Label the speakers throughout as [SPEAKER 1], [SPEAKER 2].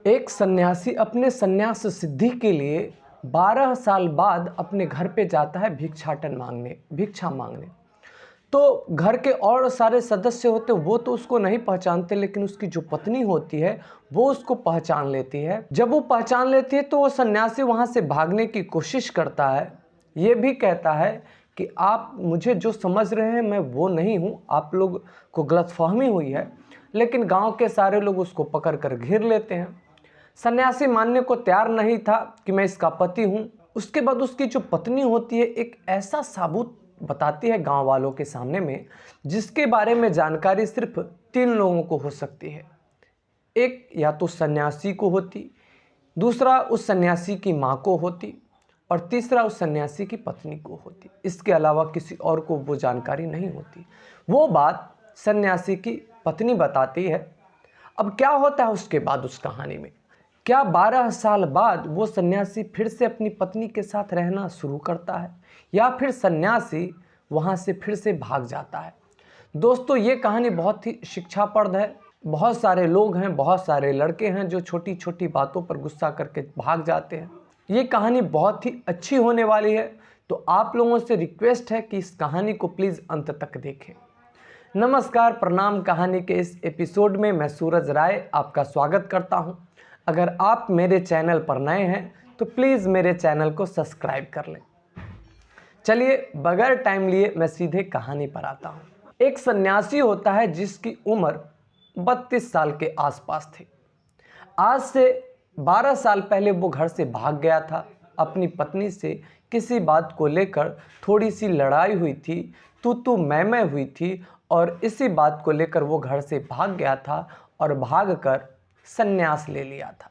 [SPEAKER 1] एक सन्यासी अपने सन्यास सिद्धि के लिए 12 साल बाद अपने घर पे जाता है भिक्षा मांगने। तो घर के और सारे सदस्य होते वो तो उसको नहीं पहचानते, लेकिन उसकी जो पत्नी होती है वो उसको पहचान लेती है। जब वो पहचान लेती है तो वो सन्यासी वहाँ से भागने की कोशिश करता है। ये भी कहता है कि आप मुझे जो समझ रहे हैं मैं वो नहीं हूँ, आप लोग को गलतफहमी हुई है। लेकिन गांव के सारे लोग उसको पकड़ कर घेर लेते हैं। सन्यासी मानने को तैयार नहीं था कि मैं इसका पति हूँ। उसके बाद उसकी जो पत्नी होती है एक ऐसा सबूत बताती है गांव वालों के सामने में, जिसके बारे में जानकारी सिर्फ 3 लोगों को हो सकती है। एक या तो सन्यासी को होती, दूसरा उस सन्यासी की माँ को होती और तीसरा उस सन्यासी की पत्नी को होती। इसके अलावा किसी और को वो जानकारी नहीं होती। वो बात सन्यासी की पत्नी बताती है। अब क्या होता है उसके बाद उस कहानी में? क्या 12 साल बाद वो सन्यासी फिर से अपनी पत्नी के साथ रहना शुरू करता है, या फिर सन्यासी वहाँ से फिर से भाग जाता है? दोस्तों, ये कहानी बहुत ही शिक्षाप्रद है। बहुत सारे लोग हैं, बहुत सारे लड़के हैं जो छोटी छोटी बातों पर गुस्सा करके भाग जाते हैं। ये कहानी बहुत ही अच्छी होने वाली है, तो आप लोगों से रिक्वेस्ट है कि इस कहानी को प्लीज़ अंत तक देखें। नमस्कार, प्रणाम। कहानी के इस एपिसोड में मैं सूरज राय आपका स्वागत करता हूं। अगर आप मेरे चैनल पर नए हैं तो प्लीज़ मेरे चैनल को सब्सक्राइब कर लें। चलिए बगैर टाइम लिए मैं सीधे कहानी पर आता हूं। एक सन्यासी होता है जिसकी उम्र 32 साल के आसपास थी। आज से 12 साल पहले वो घर से भाग गया था। अपनी पत्नी से किसी बात को लेकर थोड़ी सी लड़ाई हुई थी, तू मैं हुई थी, और इसी बात को लेकर वो घर से भाग गया था और भागकर सन्यास ले लिया था।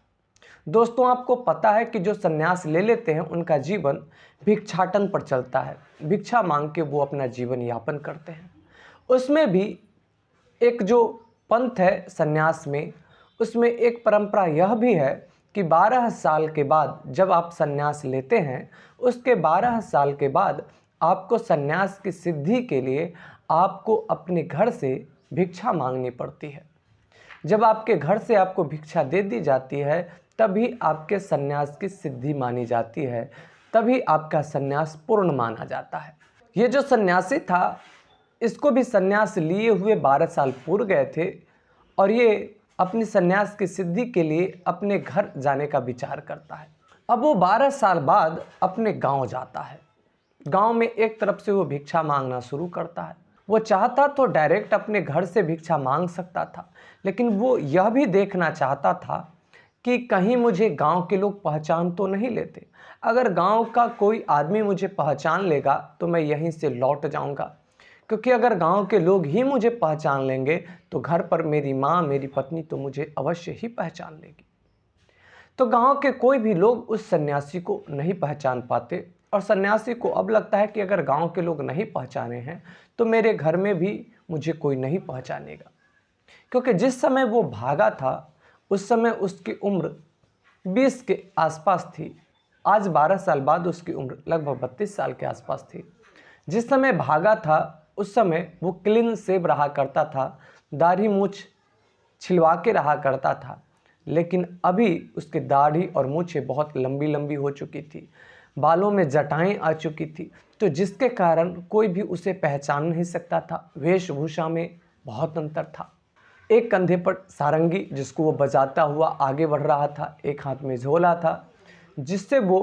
[SPEAKER 1] दोस्तों, आपको पता है कि जो सन्यास ले लेते हैं उनका जीवन भिक्षाटन पर चलता है। भिक्षा मांग के वो अपना जीवन यापन करते हैं। उसमें भी एक जो पंथ है सन्यास में, उसमें एक परंपरा यह भी है कि 12 साल के बाद जब आप सन्यास लेते हैं, उसके 12 साल के बाद आपको सन्यास की सिद्धि के लिए आपको अपने घर से भिक्षा मांगनी पड़ती है। जब आपके घर से आपको भिक्षा दे दी जाती है तभी आपके सन्यास की सिद्धि मानी जाती है, तभी आपका सन्यास पूर्ण माना जाता है। ये जो सन्यासी था, इसको भी सन्यास लिए हुए 12 साल पूर्व गए थे और ये अपनी सन्यास की सिद्धि के लिए अपने घर जाने का विचार करता है। अब वो 12 साल बाद अपने गांव जाता है। गांव में एक तरफ से वो भिक्षा मांगना शुरू करता है। वो चाहता तो डायरेक्ट अपने घर से भिक्षा मांग सकता था, लेकिन वो यह भी देखना चाहता था कि कहीं मुझे गांव के लोग पहचान तो नहीं लेते। अगर गांव का कोई आदमी मुझे पहचान लेगा तो मैं यहीं से लौट जाऊंगा, क्योंकि अगर गांव के लोग ही मुझे पहचान लेंगे तो घर पर मेरी माँ, मेरी पत्नी तो मुझे अवश्य ही पहचान लेगी। तो गांव के कोई भी लोग उस सन्यासी को नहीं पहचान पाते और सन्यासी को अब लगता है कि अगर गांव के लोग नहीं पहचाने हैं तो मेरे घर में भी मुझे कोई नहीं पहचानेगा। क्योंकि जिस समय वो भागा था उस समय उसकी उम्र 20 के आसपास थी। आज 12 साल बाद उसकी उम्र लगभग 32 साल के आसपास थी। जिस समय भागा था उस समय वो क्लीन शेव रहा करता था, दाढ़ी मूछ छिलवा के रहा करता था, लेकिन अभी उसकी दाढ़ी और मूछें बहुत लंबी लंबी हो चुकी थी, बालों में जटाएं आ चुकी थी, तो जिसके कारण कोई भी उसे पहचान नहीं सकता था। वेशभूषा में बहुत अंतर था। एक कंधे पर सारंगी जिसको वो बजाता हुआ आगे बढ़ रहा था, एक हाथ में झोला था जिससे वो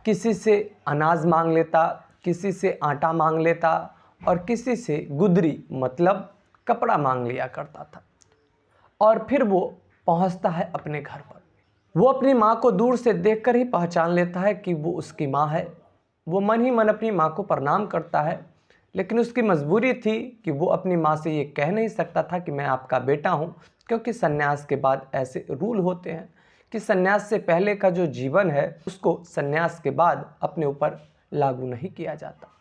[SPEAKER 1] किसी से अनाज मांग लेता, किसी से आटा मांग लेता और किसी से गुदरी मतलब कपड़ा मांग लिया करता था। और फिर वो पहुंचता है अपने घर पर। वो अपनी माँ को दूर से देखकर ही पहचान लेता है कि वो उसकी माँ है। वो मन ही मन अपनी माँ को प्रणाम करता है, लेकिन उसकी मजबूरी थी कि वो अपनी माँ से ये कह नहीं सकता था कि मैं आपका बेटा हूँ, क्योंकि सन्यास के बाद ऐसे रूल होते हैं कि सन्यास से पहले का जो जीवन है उसको सन्यास के बाद अपने ऊपर लागू नहीं किया जाता।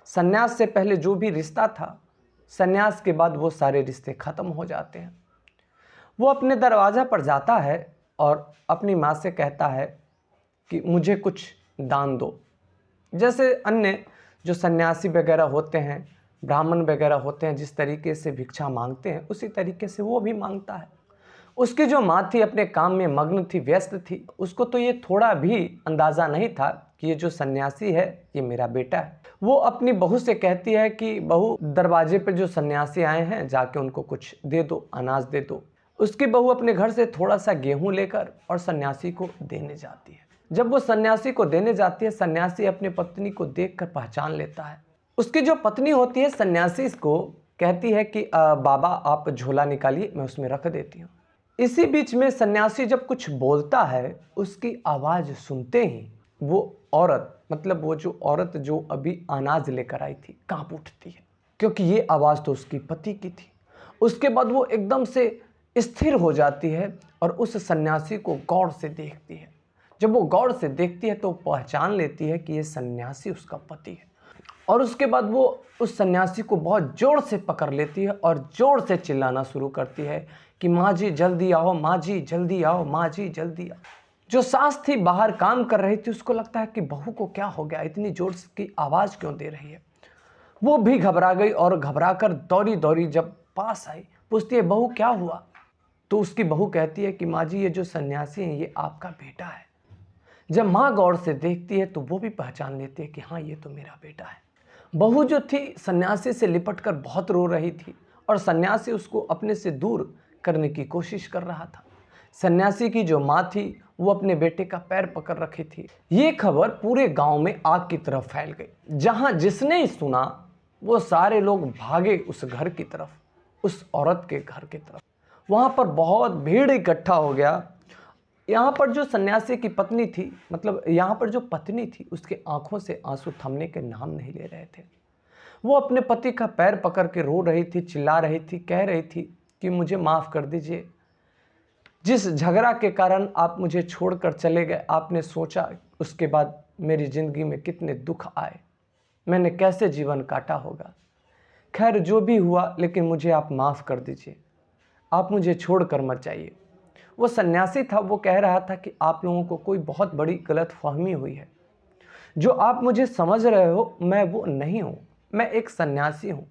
[SPEAKER 1] सन्यास से पहले जो भी रिश्ता था, सन्यास के बाद वो सारे रिश्ते खत्म हो जाते हैं। वो अपने दरवाज़ा पर जाता है और अपनी माँ से कहता है कि मुझे कुछ दान दो। जैसे अन्य जो सन्यासी वगैरह होते हैं, ब्राह्मण वगैरह होते हैं, जिस तरीके से भिक्षा मांगते हैं उसी तरीके से वो भी मांगता है। उसकी जो माँ थी अपने काम में मग्न थी, व्यस्त थी। उसको तो ये थोड़ा भी अंदाज़ा नहीं था कि ये जो सन्यासी है ये मेरा बेटा है। वो अपनी बहू से कहती है कि बहू, दरवाजे पे जो सन्यासी आए हैं जाके उनको कुछ दे दो, अनाज दे दो। उसकी बहू अपने घर से थोड़ा सा गेहूं लेकर और सन्यासी को देने जाती है। जब वो सन्यासी को देने जाती है, सन्यासी अपनी पत्नी को देखकर पहचान लेता है। उसकी जो पत्नी होती है सन्यासी को कहती है कि बाबा आप झोला निकालिए, मैं उसमें रख देती हूँ। इसी बीच में सन्यासी जब कुछ बोलता है, उसकी आवाज़ सुनते ही वो औरत, मतलब वो जो औरत जो अभी अनाज लेकर आई थी, कांप उठती है, क्योंकि ये आवाज़ तो उसकी पति की थी। उसके बाद वो एकदम से स्थिर हो जाती है और उस सन्यासी को गौर से देखती है। जब वो गौर से देखती है तो पहचान लेती है कि ये सन्यासी उसका पति है। और उसके बाद वो उस सन्यासी को बहुत ज़ोर से पकड़ लेती है और ज़ोर से चिल्लाना शुरू करती है कि माँ जी जल्दी आओ, माँ जी जल्दी आओ, माँ जी जल्दी आओ। जो सास थी बाहर काम कर रही थी, उसको लगता है कि बहू को क्या हो गया, इतनी ज़ोर की आवाज़ क्यों दे रही है। वो भी घबरा गई और घबरा कर दौड़ी दौड़ी जब पास आई, पूछती है बहू क्या हुआ। तो उसकी बहू कहती है कि माँ जी ये जो सन्यासी हैं ये आपका बेटा है। जब माँ गौर से देखती है तो वो भी पहचान लेती है कि हाँ ये तो मेरा बेटा है। बहू जो थी सन्यासी से लिपटकर बहुत रो रही थी और सन्यासी उसको अपने से दूर करने की कोशिश कर रहा था। सन्यासी की जो माँ थी वो अपने बेटे का पैर पकड़ रखी थी। ये खबर पूरे गांव में आग की तरफ फैल गई। जहां जिसने सुना वो सारे लोग भागे उस घर की तरफ, उस औरत के घर की तरफ। वहां पर बहुत भीड़ इकट्ठा हो गया। यहाँ पर जो सन्यासी की पत्नी थी, मतलब यहाँ पर जो पत्नी थी, उसके आंखों से आंसू थमने के नाम नहीं ले रहे थे। वो अपने पति का पैर पकड़ के रो रही थी, चिल्ला रही थी, कह रही थी कि मुझे माफ़ कर दीजिए। जिस झगड़ा के कारण आप मुझे छोड़कर चले गए, आपने सोचा उसके बाद मेरी ज़िंदगी में कितने दुख आए, मैंने कैसे जीवन काटा होगा। खैर जो भी हुआ, लेकिन मुझे आप माफ़ कर दीजिए, आप मुझे छोड़कर मत जाइए। वो सन्यासी था, वो कह रहा था कि आप लोगों को कोई बहुत बड़ी गलतफहमी हुई है। जो आप मुझे समझ रहे हो मैं वो नहीं हूँ, मैं एक सन्यासी हूँ।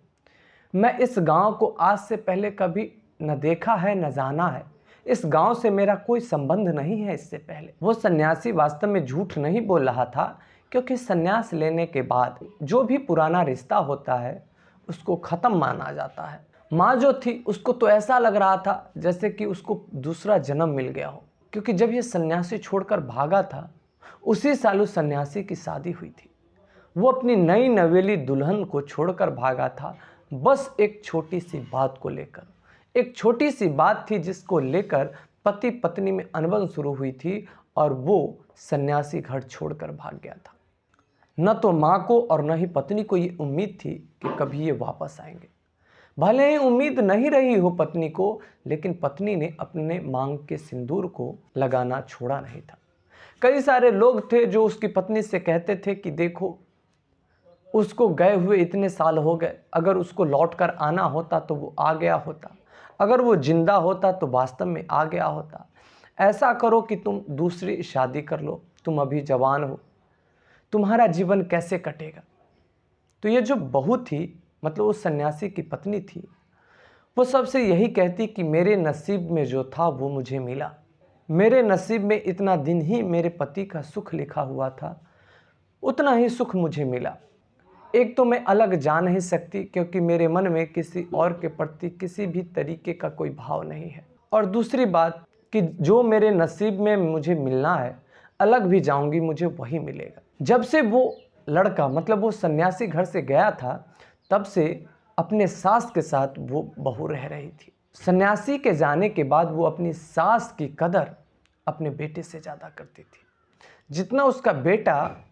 [SPEAKER 1] मैं इस गांव को आज से पहले कभी न देखा है न जाना है। इस गांव से मेरा कोई संबंध नहीं है इससे पहले। वो सन्यासी वास्तव में झूठ नहीं बोल रहा था, क्योंकि सन्यास लेने के बाद जो भी पुराना रिश्ता होता है उसको ख़त्म माना जाता है। माँ जो थी उसको तो ऐसा लग रहा था जैसे कि उसको दूसरा जन्म मिल गया हो, क्योंकि जब ये सन्यासी छोड़कर भागा था उसी साल उस सन्यासी की शादी हुई थी। वो अपनी नई नवेली दुल्हन को छोड़कर भागा था, बस एक छोटी सी बात को लेकर। एक छोटी सी बात थी जिसको लेकर पति पत्नी में अनबन शुरू हुई थी और वो सन्यासी घर छोड़कर भाग गया था। न तो माँ को और न ही पत्नी को ये उम्मीद थी कि कभी ये वापस आएंगे। भले ही उम्मीद नहीं रही हो पत्नी को, लेकिन पत्नी ने अपने मांग के सिंदूर को लगाना छोड़ा नहीं था। कई सारे लोग थे जो उसकी पत्नी से कहते थे कि देखो उसको गए हुए इतने साल हो गए, अगर उसको लौट कर आना होता तो वो आ गया होता, अगर वो जिंदा होता तो वास्तव में आ गया होता। ऐसा करो कि तुम दूसरी शादी कर लो, तुम अभी जवान हो, तुम्हारा जीवन कैसे कटेगा। तो ये जो बहू थी, मतलब उस सन्यासी की पत्नी थी, वो सबसे यही कहती कि मेरे नसीब में जो था वो मुझे मिला। मेरे नसीब में इतना दिन ही मेरे पति का सुख लिखा हुआ था, उतना ही सुख मुझे मिला। एक तो मैं अलग जा नहीं सकती क्योंकि मेरे मन में किसी और के प्रति किसी भी तरीके का कोई भाव नहीं है, और दूसरी बात कि जो मेरे नसीब में मुझे मिलना है, अलग भी जाऊंगी मुझे वही मिलेगा। जब से वो लड़का, मतलब वो सन्यासी घर से गया था, तब से अपने सास के साथ वो बहू रह रही थी। सन्यासी के जाने के बाद वो अपनी सास की कदर अपने बेटे से ज़्यादा करती थी। जितना उसका बेटा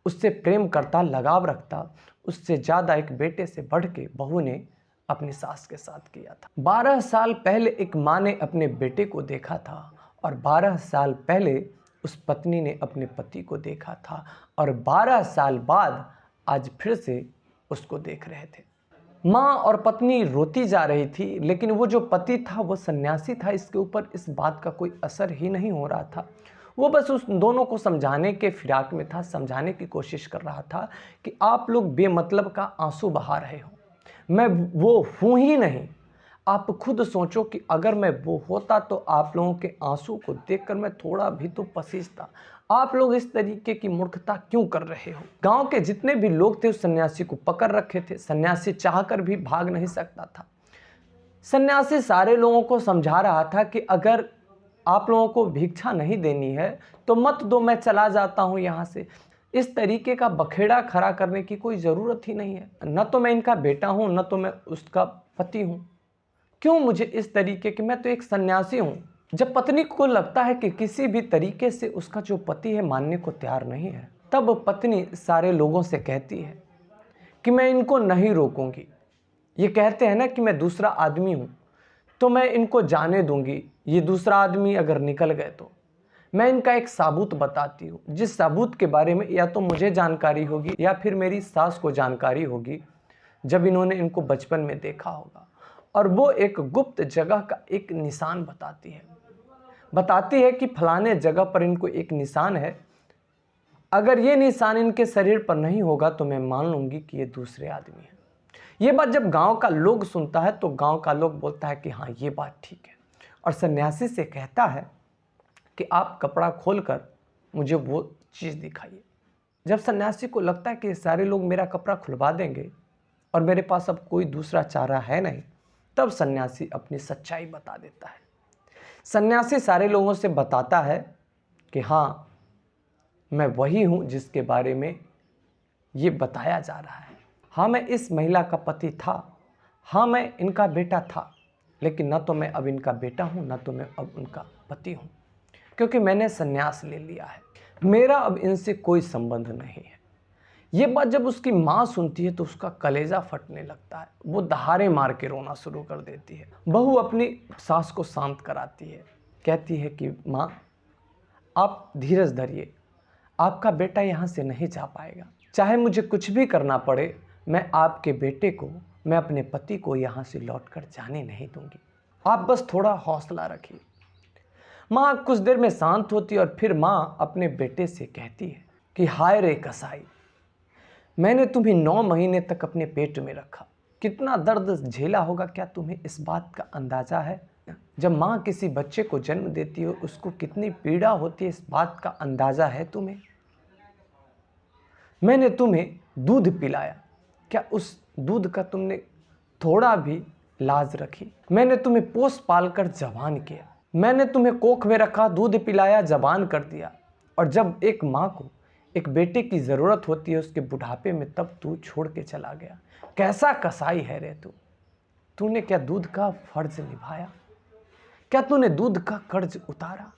[SPEAKER 1] उससे प्रेम करता, लगाव रखता, उससे ज़्यादा एक बेटे से बढ़ के बहू ने अपनी सास के साथ किया था। 12 साल पहले एक माँ ने अपने बेटे को देखा था और 12 साल पहले उस पत्नी ने अपने पति को देखा था, और 12 साल बाद आज फिर से उसको देख रहे थे। माँ और पत्नी रोती जा रही थी, लेकिन वो जो पति था वो सन्यासी था, इसके ऊपर इस बात का कोई असर ही नहीं हो रहा था। वो बस उस दोनों को समझाने के फिराक में था, समझाने की कोशिश कर रहा था कि आप लोग बेमतलब का आंसू बहा रहे हो, मैं वो हूँ ही नहीं। आप खुद सोचो कि अगर मैं वो होता तो आप लोगों के आंसू को देखकर मैं थोड़ा भी तो पसीजता। आप लोग इस तरीके की मूर्खता क्यों कर रहे हो? गांव के जितने भी लोग थे उस सन्यासी को पकड़ रखे थे। सन्यासी चाहकर भी भाग नहीं सकता था। सन्यासी सारे लोगों को समझा रहा था कि अगर आप लोगों को भिक्षा नहीं देनी है तो मत दो, मैं चला जाता हूं यहां से। इस तरीके का बखेड़ा खड़ा करने की कोई ज़रूरत ही नहीं है। न तो मैं इनका बेटा हूं, न तो मैं उसका पति हूं। क्यों मुझे इस तरीके के, मैं तो एक सन्यासी हूं। जब पत्नी को लगता है कि किसी भी तरीके से उसका जो पति है मानने को तैयार नहीं है, तब पत्नी सारे लोगों से कहती है कि मैं इनको नहीं रोकूंगी। ये कहते हैं ना कि मैं दूसरा आदमी हूं, तो मैं इनको जाने दूंगी। ये दूसरा आदमी अगर निकल गए तो मैं इनका एक साबूत बताती हूँ, जिस साबूत के बारे में या तो मुझे जानकारी होगी या फिर मेरी सास को जानकारी होगी, जब इन्होंने इनको बचपन में देखा होगा। और वो एक गुप्त जगह का एक निशान बताती है कि फलाने जगह पर इनको एक निशान है। अगर ये निशान इनके शरीर पर नहीं होगा तो मैं मान लूंगी कि ये दूसरे आदमी है। ये बात जब गांव का लोग सुनता है तो गांव का लोग बोलता है कि हाँ ये बात ठीक है, और सन्यासी से कहता है कि आप कपड़ा खोलकर मुझे वो चीज़ दिखाइए। जब सन्यासी को लगता है कि सारे लोग मेरा कपड़ा खुलवा देंगे और मेरे पास अब कोई दूसरा चारा है नहीं, तब सन्यासी अपनी सच्चाई बता देता है। सन्यासी सारे लोगों से बताता है कि हाँ मैं वही हूँ जिसके बारे में ये बताया जा रहा है। हाँ मैं इस महिला का पति था, हाँ मैं इनका बेटा था, लेकिन न तो मैं अब इनका बेटा हूँ, न तो मैं अब उनका पति हूँ, क्योंकि मैंने संन्यास ले लिया है। मेरा अब इनसे कोई संबंध नहीं है। ये बात जब उसकी माँ सुनती है तो उसका कलेजा फटने लगता है। वो दहाड़े मार के रोना शुरू कर देती है। बहू अपनी सास को शांत कराती है, कहती है कि माँ आप धीरज धरिए, आपका बेटा यहाँ से नहीं जा पाएगा। चाहे मुझे कुछ भी करना पड़े, मैं आपके बेटे को, मैं अपने पति को यहाँ से लौटकर जाने नहीं दूंगी। आप बस थोड़ा हौसला रखिए। माँ कुछ देर में शांत होती है और फिर माँ अपने बेटे से कहती है कि हाय रे कसाई, मैंने तुम्हें 9 महीने तक अपने पेट में रखा। कितना दर्द झेला होगा, क्या तुम्हें इस बात का अंदाज़ा है? जब माँ किसी बच्चे को जन्म देती है उसको कितनी पीड़ा होती है, इस बात का अंदाज़ा है तुम्हें? मैंने तुम्हें दूध पिलाया, क्या उस दूध का तुमने थोड़ा भी लाज रखी? मैंने तुम्हें पोस पाल कर जवान किया, मैंने तुम्हें कोख में रखा, दूध पिलाया, जवान कर दिया, और जब एक माँ को एक बेटे की ज़रूरत होती है उसके बुढ़ापे में, तब तू छोड़ के चला गया। कैसा कसाई है रे तू? तूने क्या दूध का फर्ज निभाया? क्या तूने दूध का कर्ज उतारा?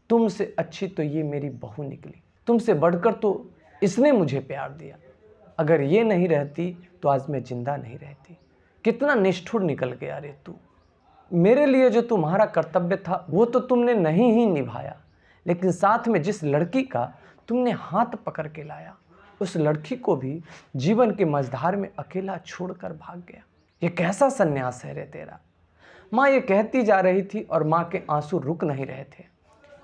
[SPEAKER 1] तुमसे अच्छी तो ये मेरी बहू निकली, तुमसे बढ़कर तो इसने मुझे प्यार दिया। अगर ये नहीं रहती तो आज मैं जिंदा नहीं रहती। कितना निष्ठुर निकल गया रे तू। मेरे लिए जो तुम्हारा कर्तव्य था वो तो तुमने नहीं ही निभाया, लेकिन साथ में जिस लड़की का तुमने हाथ पकड़ के लाया, उस लड़की को भी जीवन के मझधार में अकेला छोड़कर भाग गया। ये कैसा सन्यास है रे तेरा? माँ ये कहती जा रही थी और माँ के आंसू रुक नहीं रहे थे,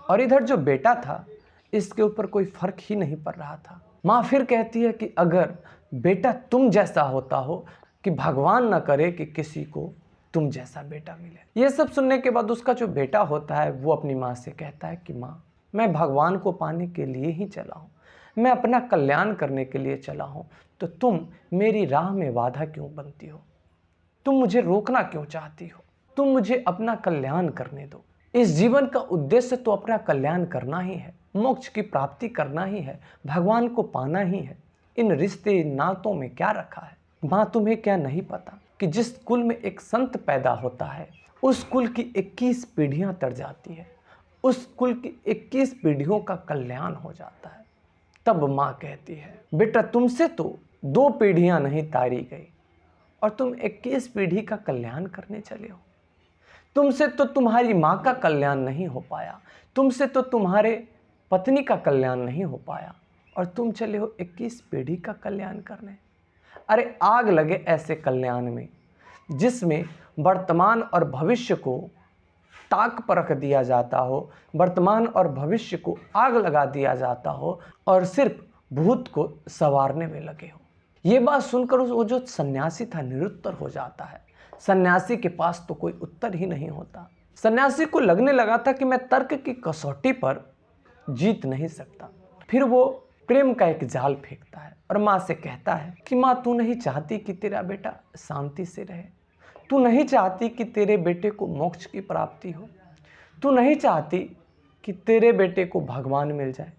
[SPEAKER 1] और इधर जो बेटा था इसके ऊपर कोई फर्क ही नहीं पड़ रहा था। माँ फिर कहती है कि अगर बेटा तुम जैसा होता हो, कि भगवान न करे कि किसी को तुम जैसा बेटा मिले। ये सब सुनने के बाद उसका जो बेटा होता है वो अपनी माँ से कहता है कि माँ मैं भगवान को पाने के लिए ही चला हूँ, मैं अपना कल्याण करने के लिए चला हूँ, तो तुम मेरी राह में बाधा क्यों बनती हो? तुम मुझे रोकना क्यों चाहती हो? तुम मुझे अपना कल्याण करने दो। इस जीवन का उद्देश्य तो अपना कल्याण करना ही है, मोक्ष की प्राप्ति करना ही है, भगवान को पाना ही है। इन रिश्ते नातों में क्या रखा है? माँ तुम्हें क्या नहीं पता कि जिस कुल में एक संत पैदा होता है उस कुल की 21 पीढ़ियां तर जाती है, उस कुल की 21 पीढ़ियों का कल्याण हो जाता है। तब माँ कहती है बेटा तुमसे तो 2 पीढ़ियां नहीं तारी गई और तुम 21 पीढ़ी का कल्याण करने चले हो। तुमसे तो तुम्हारी माँ का कल्याण नहीं हो पाया, तुमसे तो तुम्हारे पत्नी का कल्याण नहीं हो पाया, और तुम चले हो 21 पीढ़ी का कल्याण करने। अरे आग लगे ऐसे कल्याण में जिसमें वर्तमान और भविष्य को ताक पर रख दिया जाता हो, वर्तमान और भविष्य को आग लगा दिया जाता हो और सिर्फ भूत को संवारने में लगे हो। ये बात सुनकर वो जो सन्यासी था निरुत्तर हो जाता है। सन्यासी के पास तो कोई उत्तर ही नहीं होता। सन्यासी को लगने लगा था कि मैं तर्क की कसौटी पर जीत नहीं सकता। फिर वो प्रेम का एक जाल फेंकता है और माँ से कहता है कि माँ, तू नहीं चाहती कि तेरा बेटा शांति से रहे, तू नहीं चाहती कि तेरे बेटे को मोक्ष की प्राप्ति हो, तू नहीं चाहती कि तेरे बेटे को भगवान मिल जाए।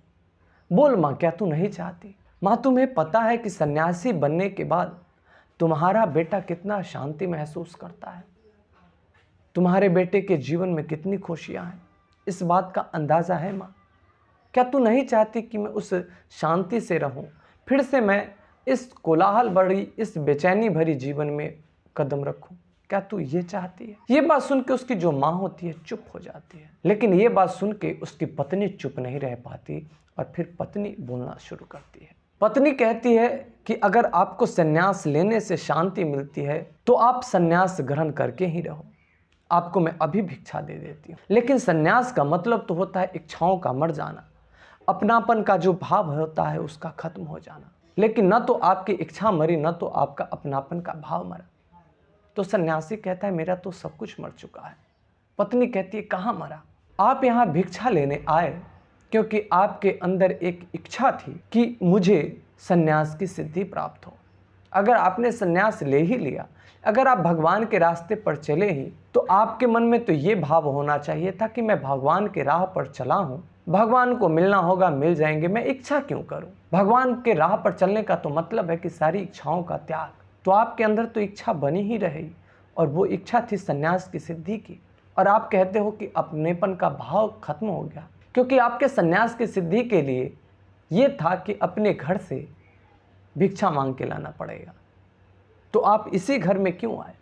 [SPEAKER 1] बोल माँ, क्या तू नहीं चाहती? माँ, तुम्हें पता है कि सन्यासी बनने के बाद तुम्हारा बेटा कितना शांति महसूस करता है, तुम्हारे बेटे के जीवन में कितनी खुशियाँ हैं, इस बात का अंदाज़ा है माँ? क्या तू नहीं चाहती कि मैं उस शांति से रहूं, फिर से मैं इस कोलाहल भरी, इस बेचैनी भरी जीवन में कदम रखूं? क्या तू ये चाहती है? ये बात सुन के उसकी जो माँ होती है चुप हो जाती है। लेकिन ये बात सुन के उसकी पत्नी चुप नहीं रह पाती और फिर पत्नी बोलना शुरू करती है। पत्नी कहती है कि अगर आपको संन्यास लेने से शांति मिलती है तो आप संन्यास ग्रहण करके ही रहो, आपको मैं अभी भिक्षा दे देती हूँ। लेकिन संन्यास का मतलब तो होता है इच्छाओं का मर जाना, अपनापन का जो भाव होता है उसका खत्म हो जाना। लेकिन न तो आपकी इच्छा मरी, न तो आपका अपनापन का भाव मरा। तो सन्यासी कहता है मेरा तो सब कुछ मर चुका है। पत्नी कहती है कहाँ मरा? आप यहाँ भिक्षा लेने आए क्योंकि आपके अंदर एक इच्छा थी कि मुझे सन्यास की सिद्धि प्राप्त हो। अगर आपने सन्यास ले ही लिया, अगर आप भगवान के रास्ते पर चले ही, तो आपके मन में तो ये भाव होना चाहिए था कि मैं भगवान के राह पर चला हूँ, भगवान को मिलना होगा, मिल जाएंगे, मैं इच्छा क्यों करूं? भगवान के राह पर चलने का तो मतलब है कि सारी इच्छाओं का त्याग। तो आपके अंदर तो इच्छा बनी ही रही और वो इच्छा थी सन्यास की सिद्धि की, और आप कहते हो कि अपनेपन का भाव खत्म हो गया, क्योंकि आपके सन्यास की सिद्धि के लिए ये था कि अपने घर से भिक्षा मांग के लाना पड़ेगा। तो आप इसी घर में क्यों आए?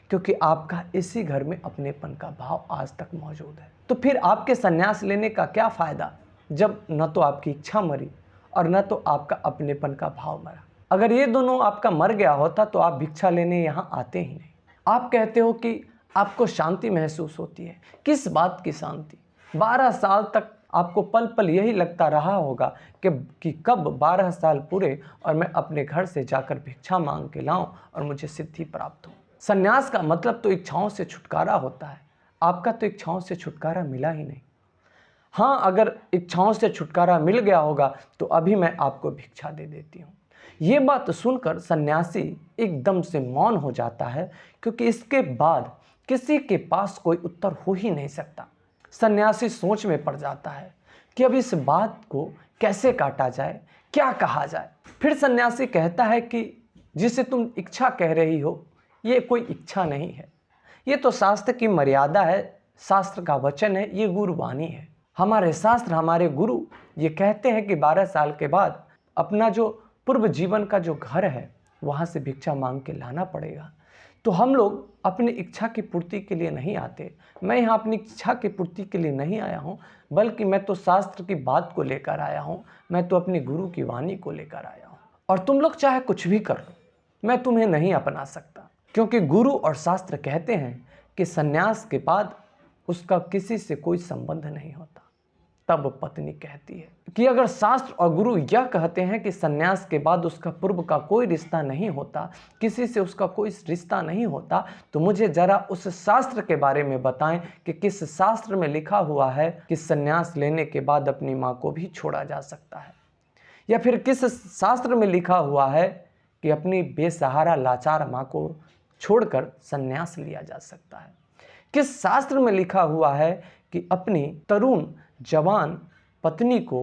[SPEAKER 1] क्योंकि आपका इसी घर में अपनेपन का भाव आज तक मौजूद है। तो फिर आपके सन्यास लेने का क्या फ़ायदा जब न तो आपकी इच्छा मरी और न तो आपका अपनेपन का भाव मरा? अगर ये दोनों आपका मर गया होता तो आप भिक्षा लेने यहाँ आते ही नहीं। आप कहते हो कि आपको शांति महसूस होती है। किस बात की शांति? 12 साल तक आपको पल पल यही लगता रहा होगा कि कब 12 साल पूरे और मैं अपने घर से जाकर भिक्षा मांग के लाऊं और मुझे सिद्धि प्राप्त हो। संन्यास का मतलब तो इच्छाओं से छुटकारा होता है। आपका तो इच्छाओं से छुटकारा मिला ही नहीं। हाँ, अगर इच्छाओं से छुटकारा मिल गया होगा तो अभी मैं आपको भिक्षा दे देती हूँ। ये बात सुनकर सन्यासी एकदम से मौन हो जाता है, क्योंकि इसके बाद किसी के पास कोई उत्तर हो ही नहीं सकता। सन्यासी सोच में पड़ जाता है कि अब इस बात को कैसे काटा जाए, क्या कहा जाए। फिर सन्यासी कहता है कि जिसे तुम इच्छा कह रही हो, ये कोई इच्छा नहीं है, ये तो शास्त्र की मर्यादा है, शास्त्र का वचन है, ये गुरुवाणी है। हमारे शास्त्र, हमारे गुरु ये कहते हैं कि 12 साल के बाद अपना जो पूर्व जीवन का जो घर है वहाँ से भिक्षा मांग के लाना पड़ेगा। तो हम लोग अपनी इच्छा की पूर्ति के लिए नहीं आते। मैं यहाँ अपनी इच्छा की पूर्ति के लिए नहीं आया हूँ, बल्कि मैं तो शास्त्र की बात को लेकर आया हूँ, मैं तो अपनी गुरु की वाणी को लेकर आया हूँ। और तुम लोग चाहे कुछ भी कर लो, मैं तुम्हें नहीं अपना सकता, क्योंकि गुरु और शास्त्र कहते हैं कि सन्यास के बाद उसका किसी से कोई संबंध नहीं होता। तब पत्नी कहती है कि अगर शास्त्र और गुरु यह कहते हैं कि सन्यास के बाद उसका पूर्व का कोई रिश्ता नहीं होता, किसी से उसका कोई रिश्ता नहीं होता, तो मुझे जरा उस शास्त्र के बारे में बताएं कि किस शास्त्र में लिखा हुआ है कि सन्यास लेने के बाद अपनी माँ को भी छोड़ा जा सकता है, या फिर किस शास्त्र में लिखा हुआ है कि अपनी बेसहारा लाचार माँ को छोड़कर सन्यास लिया जा सकता है। किस शास्त्र में लिखा हुआ है कि अपनी तरुण जवान पत्नी को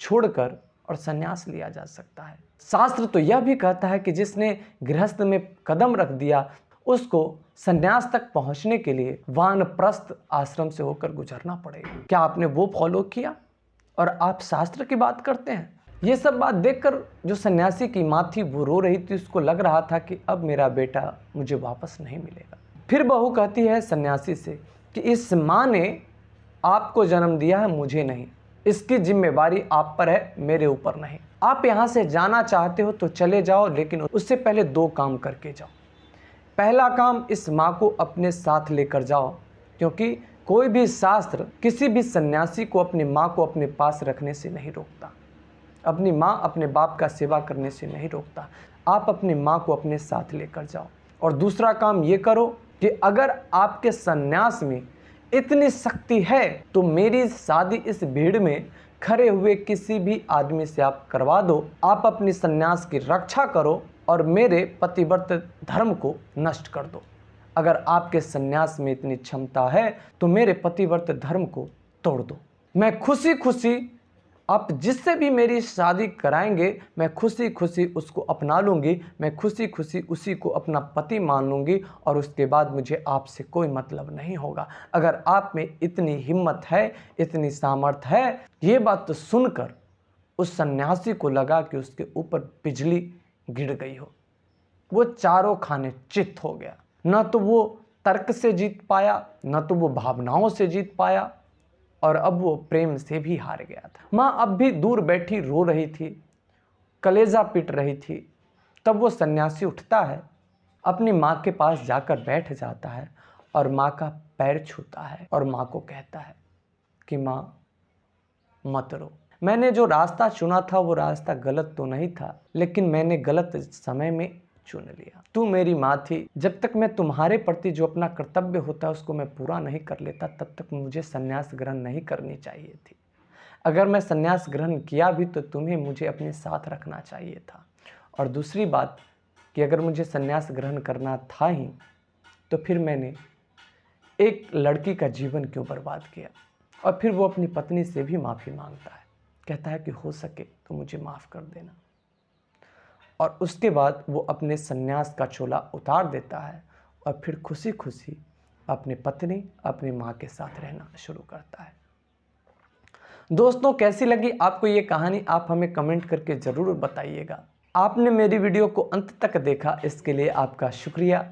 [SPEAKER 1] छोड़कर और सन्यास लिया जा सकता है। शास्त्र तो यह भी कहता है कि जिसने गृहस्थ में कदम रख दिया उसको सन्यास तक पहुंचने के लिए वानप्रस्थ आश्रम से होकर गुजरना पड़ेगा। क्या आपने वो फॉलो किया और आप शास्त्र की बात करते हैं? ये सब बात देखकर जो सन्यासी की माँ थी वो रो रही थी। उसको लग रहा था कि अब मेरा बेटा मुझे वापस नहीं मिलेगा। फिर बहू कहती है सन्यासी से कि इस माँ ने आपको जन्म दिया है, मुझे नहीं, इसकी जिम्मेवारी आप पर है, मेरे ऊपर नहीं। आप यहाँ से जाना चाहते हो तो चले जाओ, लेकिन उससे पहले 2 काम करके जाओ। पहला काम, इस माँ को अपने साथ लेकर जाओ, क्योंकि कोई भी शास्त्र किसी भी सन्यासी को अपनी माँ को अपने पास रखने से नहीं रोकता, अपनी माँ अपने बाप का सेवा करने से नहीं रोकता। आप अपनी माँ को अपने साथ लेकर जाओ। और दूसरा काम ये करो कि अगर आपके सन्यास में इतनी शक्ति है तो मेरी शादी इस भीड़ में खड़े हुए किसी भी आदमी से आप करवा दो। आप अपनी सन्यास की रक्षा करो और मेरे पतिव्रत धर्म को नष्ट कर दो। अगर आपके सन्यास में इतनी क्षमता है तो मेरे पतिव्रत धर्म को तोड़ दो। मैं खुशी खुशी आप जिससे भी मेरी शादी कराएंगे मैं खुशी खुशी उसको अपना लूँगी, मैं खुशी खुशी उसी को अपना पति मान लूँगी और उसके बाद मुझे आपसे कोई मतलब नहीं होगा। अगर आप में इतनी हिम्मत है, इतनी सामर्थ्य है। ये बात तो सुनकर उस सन्यासी को लगा कि उसके ऊपर बिजली गिर गई हो। वो चारों खाने चित्त हो गया। न तो वो तर्क से जीत पाया, न तो वो भावनाओं से जीत पाया, और अब वो प्रेम से भी हार गया था। माँ अब भी दूर बैठी रो रही थी, कलेजा पीट रही थी। तब वो सन्यासी उठता है, अपनी माँ के पास जाकर बैठ जाता है और माँ का पैर छूता है और माँ को कहता है कि माँ मत रो। मैंने जो रास्ता चुना था वो रास्ता गलत तो नहीं था, लेकिन मैंने गलत समय में चुन लिया। तू मेरी माँ थी। जब तक मैं तुम्हारे प्रति जो अपना कर्तव्य होता है उसको मैं पूरा नहीं कर लेता, तब तक मुझे संन्यास ग्रहण नहीं करनी चाहिए थी। अगर मैं संन्यास ग्रहण किया भी तो तुम्हें मुझे अपने साथ रखना चाहिए था। और दूसरी बात कि अगर मुझे संन्यास ग्रहण करना था ही तो फिर मैंने एक लड़की का जीवन क्यों बर्बाद किया। और फिर वो अपनी पत्नी से भी माफ़ी मांगता है, कहता है कि हो सके तो मुझे माफ़ कर देना। और उसके बाद वो अपने सन्यास का चोला उतार देता है और फिर खुशी खुशी अपनी पत्नी, अपनी माँ के साथ रहना शुरू करता है। दोस्तों, कैसी लगी आपको ये कहानी, आप हमें कमेंट करके ज़रूर बताइएगा। आपने मेरी वीडियो को अंत तक देखा, इसके लिए आपका शुक्रिया।